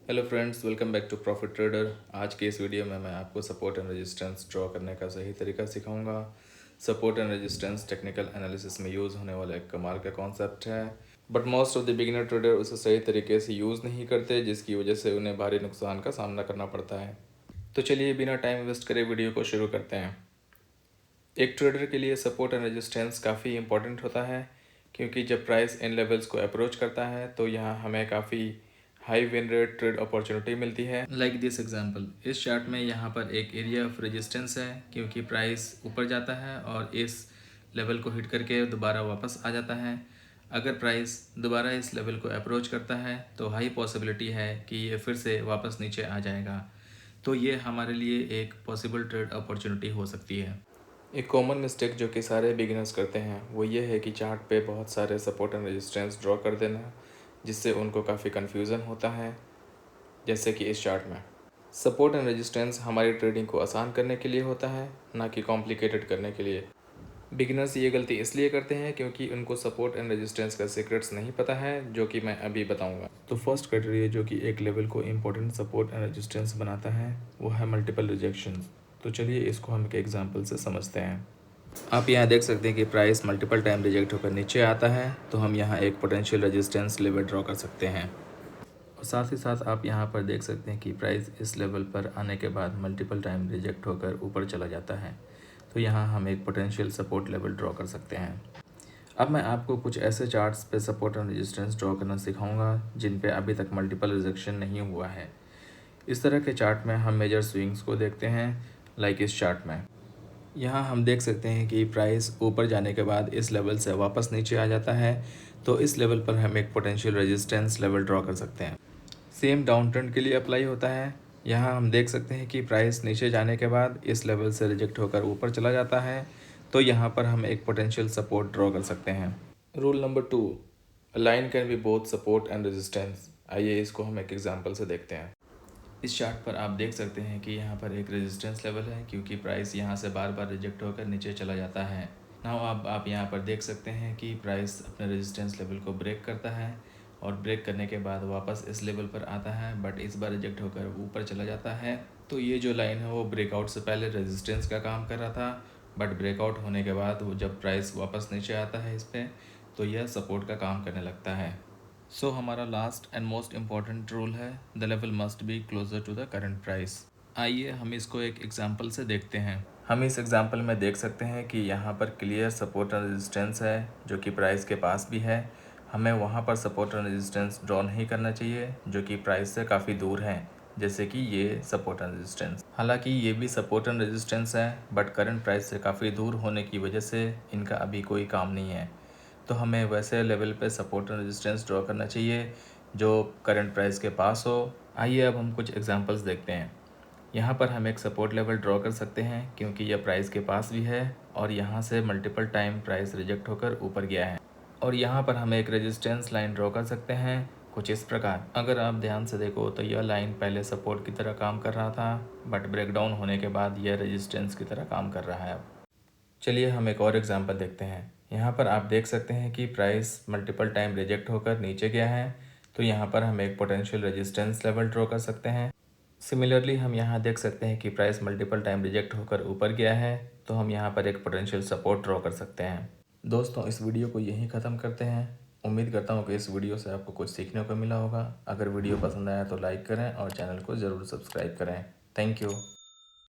Hello friends, welcome back to profit trader. आज के इस वीडियो में मैं आपको सपोर्ट एंड रेजिस्टेंस ड्रॉ करने का सही तरीका सिखाऊंगा। Support and resistance technical analysis में यूज़ होने वाला एक कमाल का कॉन्सेप्ट है, but most of the beginner trader उसे सही तरीके से यूज़ नहीं करते, जिसकी वजह से उन्हें भारी नुकसान का सामना करना पड़ता है। तो चलिए बिना टाइम वेस्ट करे वीडियो को शुरू करते हैं। एक ट्रेडर के लिए सपोर्ट एंड रेजिस्टेंस काफ़ी इंपॉर्टेंट होता है, क्योंकि जब प्राइस इन लेवल्स को अप्रोच करता है तो यहाँ हमें काफ़ी high win rate trade opportunity मिलती है। लाइक दिस एग्जांपल, इस चार्ट में यहाँ पर एक एरिया ऑफ रेजिस्टेंस है, क्योंकि प्राइस ऊपर जाता है और इस लेवल को हिट करके दोबारा वापस आ जाता है। अगर प्राइस दोबारा इस लेवल को अप्रोच करता है तो हाई पॉसिबिलिटी है कि ये फिर से वापस नीचे आ जाएगा। तो ये हमारे लिए एक पॉसिबल ट्रेड अपॉर्चुनिटी हो सकती है। एक कॉमन मिस्टेक जो कि सारे बिगिनर्स करते हैं वो ये है कि चार्ट पे बहुत सारे सपोर्ट एंड रेजिस्टेंस ड्रॉ कर देना, जिससे उनको काफ़ी कन्फ्यूज़न होता है। जैसे कि इस चार्ट में सपोर्ट एंड रेजिस्टेंस हमारी ट्रेडिंग को आसान करने के लिए होता है, ना कि कॉम्प्लिकेटेड करने के लिए। बिगिनर्स ये गलती इसलिए करते हैं क्योंकि उनको सपोर्ट एंड रेजिस्टेंस का सीक्रेट्स नहीं पता है, जो कि मैं अभी बताऊंगा। तो फर्स्ट क्राइटेरिया जो कि एक लेवल को इम्पोर्टेंट सपोर्ट एंड रेजिस्टेंस बनाता है वो है मल्टीपल रिजेक्शन। तो चलिए इसको हम एक एग्जांपल से समझते हैं। आप यहाँ देख सकते हैं कि प्राइस मल्टीपल टाइम रिजेक्ट होकर नीचे आता है, तो हम यहाँ एक पोटेंशियल रेजिस्टेंस लेवल ड्रॉ कर सकते हैं। और साथ ही साथ आप यहाँ पर देख सकते हैं कि प्राइस इस लेवल पर आने के बाद मल्टीपल टाइम रिजेक्ट होकर ऊपर चला जाता है, तो यहाँ हम एक पोटेंशियल सपोर्ट लेवल ड्रॉ कर सकते हैं। अब मैं आपको कुछ ऐसे चार्ट्स पे सपोर्ट एंड रेजिस्टेंस ड्रॉ करना सिखाऊंगा जिन पे अभी तक मल्टीपल रिजेक्शन नहीं हुआ है। इस तरह के चार्ट में हम मेजर स्विंग्स को देखते हैं, लाइक इस चार्ट में। यहाँ हम देख सकते हैं कि प्राइस ऊपर जाने के बाद इस लेवल से वापस नीचे आ जाता है, तो इस लेवल पर हम एक पोटेंशियल रेजिस्टेंस लेवल ड्रॉ कर सकते हैं। सेम डाउन ट्रेंड के लिए अप्लाई होता है। यहाँ हम देख सकते हैं कि प्राइस नीचे जाने के बाद इस लेवल से रिजेक्ट होकर ऊपर चला जाता है, तो यहाँ पर हम एक पोटेंशियल सपोर्ट ड्रॉ कर सकते हैं। Rule number 2, a line can be both support and resistance. आइए इसको हम एक एग्जांपल से देखते हैं। इस चार्ट पर आप देख सकते हैं कि यहाँ पर एक रेजिस्टेंस लेवल है, क्योंकि प्राइस यहाँ से बार बार रिजेक्ट होकर नीचे चला जाता है। नाउ आप यहाँ पर देख सकते हैं कि प्राइस अपने रेजिस्टेंस लेवल को ब्रेक करता है और ब्रेक करने के बाद वापस इस लेवल पर आता है, बट इस बार रिजेक्ट होकर ऊपर चला जाता है। तो ये जो लाइन है वो ब्रेकआउट से पहले रेजिस्टेंस का काम कर रहा था, बट ब्रेकआउट होने के बाद वो जब प्राइस वापस नीचे आता है इस पर, तो यह सपोर्ट का काम करने लगता है। सो हमारा last and most important rule है, the level must be closer to the current price. आइए हम इसको एक एग्जांपल से देखते हैं। हम इस एग्जांपल में देख सकते हैं कि यहाँ पर क्लियर सपोर्ट एंड रेजिस्टेंस है, जो कि प्राइस के पास भी है। हमें वहाँ पर सपोर्ट एंड रेजिस्टेंस ड्रॉ नहीं करना चाहिए, जो कि प्राइस से काफ़ी दूर हैं, जैसे कि ये सपोर्ट एंड रेजिस्टेंस। हालांकि ये भी सपोर्ट एंड रेजिस्टेंस है, बट करंट प्राइस से काफ़ी दूर होने की वजह से इनका अभी कोई काम नहीं है। तो हमें वैसे लेवल पे सपोर्ट एंड रेजिस्टेंस ड्रॉ करना चाहिए जो करंट प्राइस के पास हो। आइए अब हम कुछ एग्जांपल्स देखते हैं। यहाँ पर हम एक सपोर्ट लेवल ड्रॉ कर सकते हैं, क्योंकि यह प्राइस के पास भी है और यहाँ से मल्टीपल टाइम प्राइस रिजेक्ट होकर ऊपर गया है। और यहाँ पर हम एक रेजिस्टेंस लाइन ड्रॉ कर सकते हैं कुछ इस प्रकार। अगर आप ध्यान से देखो तो यह लाइन पहले सपोर्ट की तरह काम कर रहा था, बट ब्रेकडाउन होने के बाद यह रेजिस्टेंस की तरह काम कर रहा है अब। चलिए हम एक और एग्जांपल देखते हैं। यहाँ पर आप देख सकते हैं कि प्राइस मल्टीपल टाइम रिजेक्ट होकर नीचे गया है, तो यहाँ पर हम एक पोटेंशियल रेजिस्टेंस लेवल ड्रॉ कर सकते हैं। सिमिलरली हम यहाँ देख सकते हैं कि प्राइस मल्टीपल टाइम रिजेक्ट होकर ऊपर गया है, तो हम यहाँ पर एक पोटेंशियल सपोर्ट ड्रॉ कर सकते हैं। दोस्तों, इस वीडियो को यहीं ख़त्म करते हैं। उम्मीद करता हूँ कि इस वीडियो से आपको कुछ सीखने को मिला होगा। अगर वीडियो पसंद आया तो लाइक करें और चैनल को ज़रूर सब्सक्राइब करें। Thank you.